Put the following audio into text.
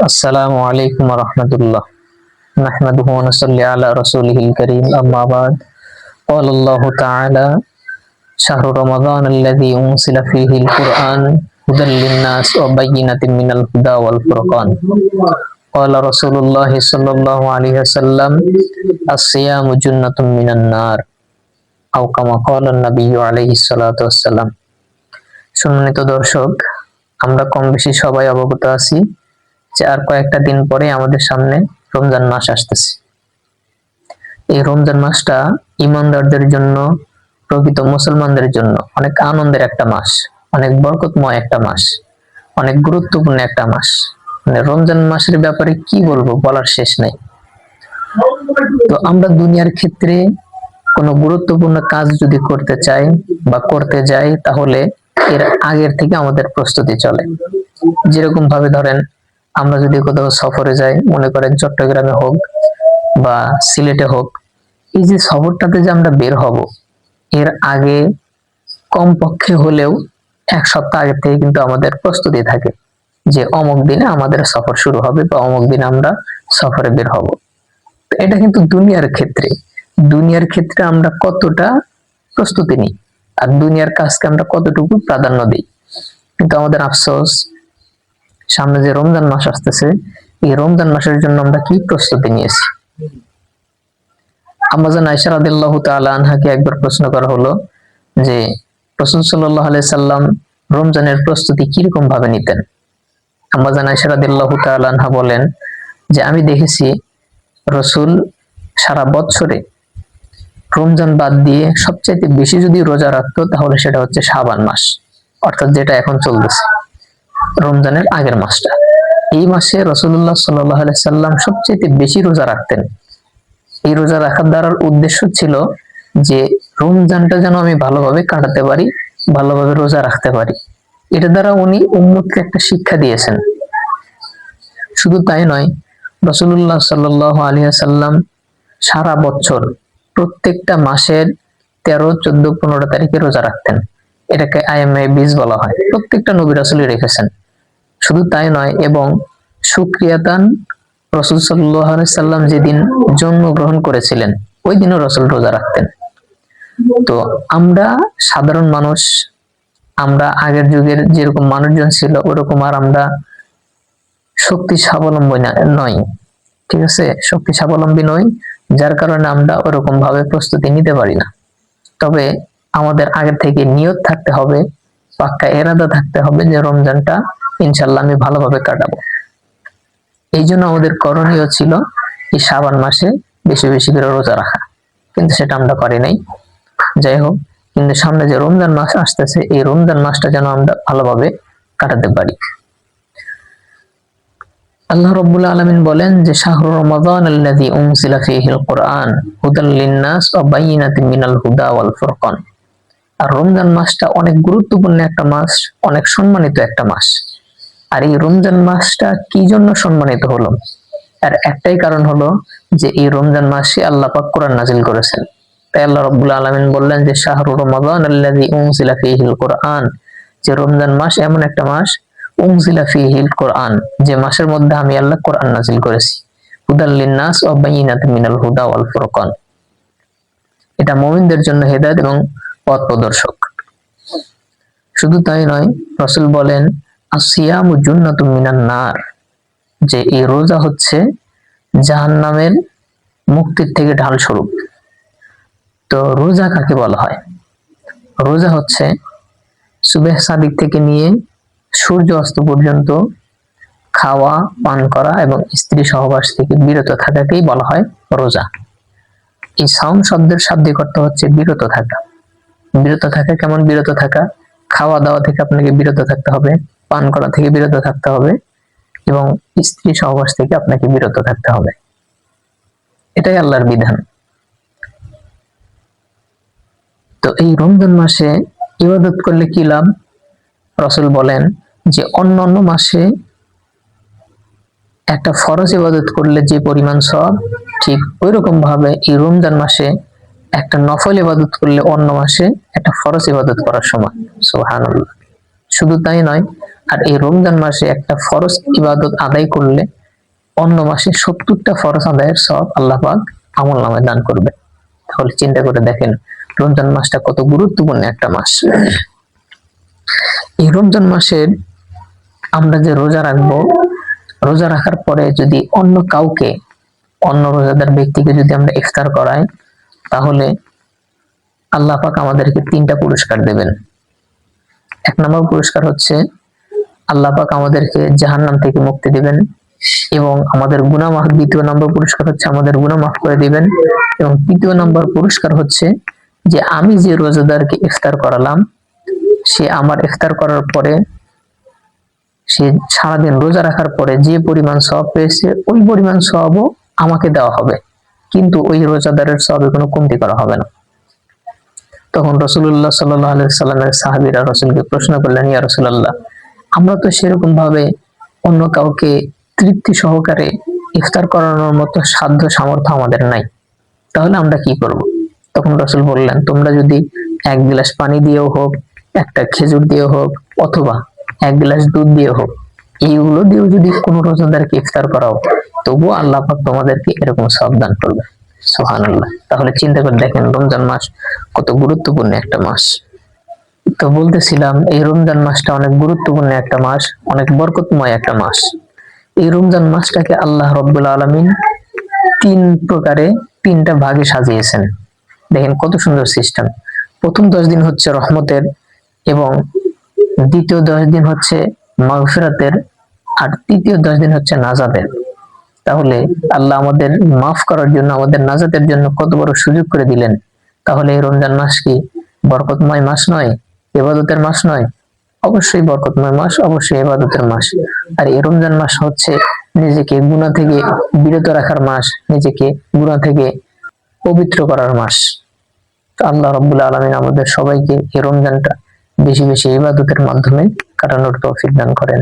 আসসালামু আলাইকুম ওয়া রাহমাতুল্লাহ। নাহমাদুহু ওয়া নুসাল্লি আলা রাসূলিহিল কারীম। আম্মা বা'দ। ক্বালা আল্লাহু তাআলা শাহরু রমাদানাল্লাযী উনজিলা ফীহিল কুরআন হুদাল লিন-নাস ওয়া বায়্যিনাতিন মিনাল হুদা ওয়াল ফুরকান। ক্বালা রাসূলুল্লাহ সাল্লাল্লাহু আলাইহি ওয়াসাল্লাম আস-সিয়ামু জুন্নাতুম মিনান নার আও কামা ক্বালা an-নাবিয়্যু আলাইহিস সালাতু ওয়াস সালাম। সম্মানিত দর্শক, আমরা কম বেশি সবাই অবগত আছি যে আর কয়েকটা দিন পরে আমাদের সামনে রমজান মাস আসতেছে। এই রমজান মাসটা ঈমানদারদের জন্য, প্রকৃত মুসলমানদের জন্য অনেক আনন্দের একটা মাস, অনেক বরকতময় একটা মাস, অনেক গুরুত্বপূর্ণ একটা মাস। মানে রমজান মাসের ব্যাপারে কি বলবো, বলার শেষ নাই। তো আমরা দুনিয়ার ক্ষেত্রে কোনো গুরুত্বপূর্ণ কাজ যদি করতে চাই বা করতে যাই, তাহলে এর আগের থেকে আমাদের প্রস্তুতি চলে। যেরকম ভাবে ধরেন, আমরা যদি কোথাও সফরে যাই, মনে করেন চট্টগ্রামে হোক বা সিলেটে হোক, এই যে সফরটাতে যে আমরা বের হব, এর আগে কমপক্ষে হলেও এক সপ্তাহ আগে থেকে কিন্তু আমাদের প্রস্তুতি থাকে যে অমুক দিনে আমাদের সফর শুরু হবে বা অমুক দিনে আমরা সফরে বের হব। এটা কিন্তু দুনিয়ার ক্ষেত্রে আমরা কতটা প্রস্তুতি নিই আর দুনিয়ার কাজকে আমরা কতটুকু প্রাধান্য দিই। কিন্তু আমাদের আফসোস, সামনে যে রমজান মাস আসতেছে, এই রমজান মাসের জন্য আমরা কি প্রস্তুতি নিয়েছি। আম্মা জান আয়েশা রাদিয়াল্লাহু তাআলা আনহাকে একবার প্রশ্ন করা হলো যে রাসূল সাল্লাল্লাহু আলাইহি সাল্লাম রমজানের প্রস্তুতি কিরকম ভাবে নিতেন। আম্মা জান আয়েশা রাদিয়াল্লাহু তাআলা আনহা বলেন যে আমি দেখেছি রাসূল সারা বছরে রমজান বাদ দিয়ে সবচেয়ে বেশি যদি রোজা রাখতো, তাহলে সেটা হচ্ছে শাবান মাস, অর্থাৎ যেটা এখন চলতেছে, রমজানের আগের মাসটা। এই মাসে রাসূলুল্লাহ সাল্লাল্লাহু আলাইহি সাল্লাম সবচেয়ে বেশি রোজা রাখতেন। এই রোজা রাখার দ্বারা উদ্দেশ্য ছিল যে রমজানটা যেন আমি ভালোভাবে কাটাতে পারি, ভালোভাবে রোজা রাখতে পারি। এটা দ্বারা উনি উম্মতকে একটা শিক্ষা দিয়েছেন। শুধু তাই নয়, রাসূলুল্লাহ সাল্লাল্লাহু আলাইহি সাল্লাম সারা বছর প্রত্যেকটা মাসের 13, 14, 15 তারিখে রোজা রাখতেন। এটাকে আইএমএ 20 বলা হয়। প্রত্যেকটা নবী রাসূলই রেখেছেন। শুধু তাই নয়, এবং শুকরিয়াতান রাসূল সাল্লাল্লাহু আলাইহি সাল্লাম যেদিন জন্মগ্রহণ করেছিলেন, ওই দিনও রাসূল রোজা রাখতেন। তো আমরা সাধারণ মানুষ, আমরা আগের যুগের যেরকম মানুষজন ছিল ওরকম আর আমরা শক্তি স্বাবলম্বী নই, ঠিক আছে, শক্তি স্বাবলম্বী নই, যার কারণে আমরা ওরকম ভাবে প্রস্তুতি নিতে পারি না। তবে আমাদের আগে থেকে নিয়ত থাকতে হবে, পাক্কা এরাদা থাকতে হবে যে রমজানটা ইনশাল্লাহ আমি ভালোভাবে কাটাবো। এই জন্য আমাদের করণীয় ছিল এই শাবান মাসে বেশি বেশি করে রোজা রাখা, কিন্তু সেটা আমরা পারি নাই। যাই হোক, কিন্তু সামনে যে রমজান মাস আসতেছে, এই রমজান মাসটা যেন আমরা ভালোভাবে কাটাতে পারি। আল্লাহ রাব্বুল আলামিন বলেন যে শাহরু রমাদানাল্লাযী উনজিলা ফীহিল কুরআন হুদাল লিন-নাস ওয়া বায়্যিনাতিন মিনাল হুদা ওয়াল ফুরকান। আর রমজান মাসটা অনেক গুরুত্বপূর্ণ একটা মাস, অনেক সম্মানিত একটা মাস। আর এই রমজান মাসটা কি জন্য সম্মানিত হলো? আর একটাই কারণ হলো যে এই রমজান মাসে আল্লাহ পাক কোরআন নাযিল করেছেন। তাই আল্লাহ রাব্বুল আলামিন বললেন যে শাহরু রমাদানাল্লাযী উনজিলা ফীহিল কুরআন, যে রমজান মাস এমন একটা মাস, উনজিলা ফীহিল কুরআন, যে মাসের মধ্যে আমি আল্লাহ কোরআন নাযিল করেছি, হুদাল লিন-নাস ওয়া বায়্যিনাতিন মিনাল হুদা ওয়াল ফুরকান। এটা মুমিনদের জন্য হেদায়েত এবং পথ প্রদর্শক। শুধু তাই নয়, রাসূল বলেন আসিয়ামু জুন্নাতুম মিনান নার, যে এই রোজা হচ্ছে জাহান্নামের মুক্তির থেকে ঢাল স্বরূপ। তো রোজা কাকে বলা হয়? রোজা হচ্ছে সুবহ সাদিক থেকে নিয়ে সূর্য অস্ত পর্যন্ত খাওয়া, পান করা এবং স্ত্রী সহবাস থেকে বিরত থাকাকেই বলা হয় রোজা। এই সাওম শব্দের শাব্দিক অর্থ হচ্ছে বিরত থাকা। বিরত থাকা কেমন বিরত থাকা? খাওয়া দাওয়া থেকে আপনাকে বিরত থাকতে হবে, পান করা থেকে বিরত থাকতে হবে এবং স্ত্রী সহবাস থেকে আপনাকে বিরত থাকতে হবে। এটাই আল্লাহর বিধান। তো এই রমজান মাসে ইবাদত করলে কি লাভ? রাসূল বলেন যে অন্যান্য মাসে একটা ফরজ ইবাদত করলে যে পরিমাণ সওয়াব, ঠিক ওইরকম ভাবে এই রমজান মাসে একটা নফল ইবাদত করলে অন্য মাসে একটা ফরজ ইবাদত করার সমান। সুবহানাল্লাহ। শুধু তাই নয়, আর এই রমজান মাসে একটা ফরজ ইবাদত আদায় করলে অন্য মাসে 70টা ফরজ আদায়ের সব আল্লাহ পাক আমল নামায় দান করবে। তাহলে চিন্তা করে দেখেন রমজান মাসটা কত গুরুত্বপূর্ণ একটা মাস। এই রমজান মাসের আমরা যে রোজা রাখবো, রোজা রাখার পরে যদি অন্য কাউকে, অন্য রোজাদার ব্যক্তিকে যদি আমরা ইফতার করাই, তাহলে আল্লাহ পাক আমাদেরকে 3টা পুরস্কার দেবেন। 1 নম্বর পুরস্কার হচ্ছে আল্লাহ পাক আমাদেরকে জাহান্নাম থেকে মুক্তি দিবেন এবং আমাদের গুনাহ মাফ। 2য় নম্বর পুরস্কার হচ্ছে আমাদের গুনাহ মাফ করে দিবেন এবং 3য় নম্বর পুরস্কার হচ্ছে যে আমি যে রোজাদারকে ইফতার করালাম, সে আমার ইফতার করার পরে, সে সারাদিন রোজা রাখার পরে যে পরিমাণ সওয়াব পেয়েছে ওই পরিমাণ সওয়াবও আমাকে দেওয়া হবে, কিন্তু ওই রোজাদারের সওয়াবে কোনো কমতি করা হবে না। তখন রাসূলুল্লাহ সাল্লাল্লাহু আলাইহি সাল্লামের সাহাবীরা রাসূলকে প্রশ্ন করলেন, ইয়া রাসূলুল্লাহ, আমরা তো সেরকম ভাবে অন্য কাউকে তৃপ্তি সহকারে ইফতার করানোর মতো সাধ্য সামর্থ্য আমাদের নাই, তাহলে আমরা কি করব? তখন রাসূল বললেন, তোমরা যদি 1 গ্লাস পানি দিয়েও হোক, একটা খেজুর দিয়েও হোক, অথবা 1 গ্লাস দুধ দিয়ে হোক, এইগুলো দিয়েও যদি কোনো রোজাদারকে ইফতার করাও, তবুও আল্লাহ পাক তোমাদেরকে এরকম সওয়াব দান করবে। সুবহানাল্লাহ। তাহলে চিন্তা করে দেখেন রমজান মাস কত গুরুত্বপূর্ণ একটা মাস। তো বলতেছিলাম এই রমজান মাসটা অনেক গুরুত্বপূর্ণ একটা মাস, অনেক বরকতময় একটা মাস। এই রমজান মাসটাকে আল্লাহ রাব্বুল আলামিন 3 প্রকারে 3টা ভাগে সাজিয়েছেন। দেখেন কত সুন্দর সিস্টেম। প্রথম 10 দিন হচ্ছে রহমতের এবং দ্বিতীয় 10 দিন হচ্ছে মাগফিরাতের আর তৃতীয় 10 দিন হচ্ছে নাজাতের। তাহলে আল্লাহ আমাদের মাফ করার জন্য, আমাদের নাজাতের জন্য কত বড় সুযোগ করে দিলেন। তাহলে এই রমজান মাস কি বরকতময় মাস নয়, ইবাদতের মাস নয়? অবশ্যই বরকতময় মাস, অবশ্যই ইবাদতের মাস। আর এই রমজান মাস হচ্ছে নিজেকে গুনাহ থেকে বিরত রাখার মাস, নিজেকে গুনাহ থেকে পবিত্র করার মাস। তো আল্লাহ রাব্বুল আলামিন আমাদের সবাইকে এই রমজানটা বেশি বেশি ইবাদতের মাধ্যমে কাটানোর তৌফিক দান করেন।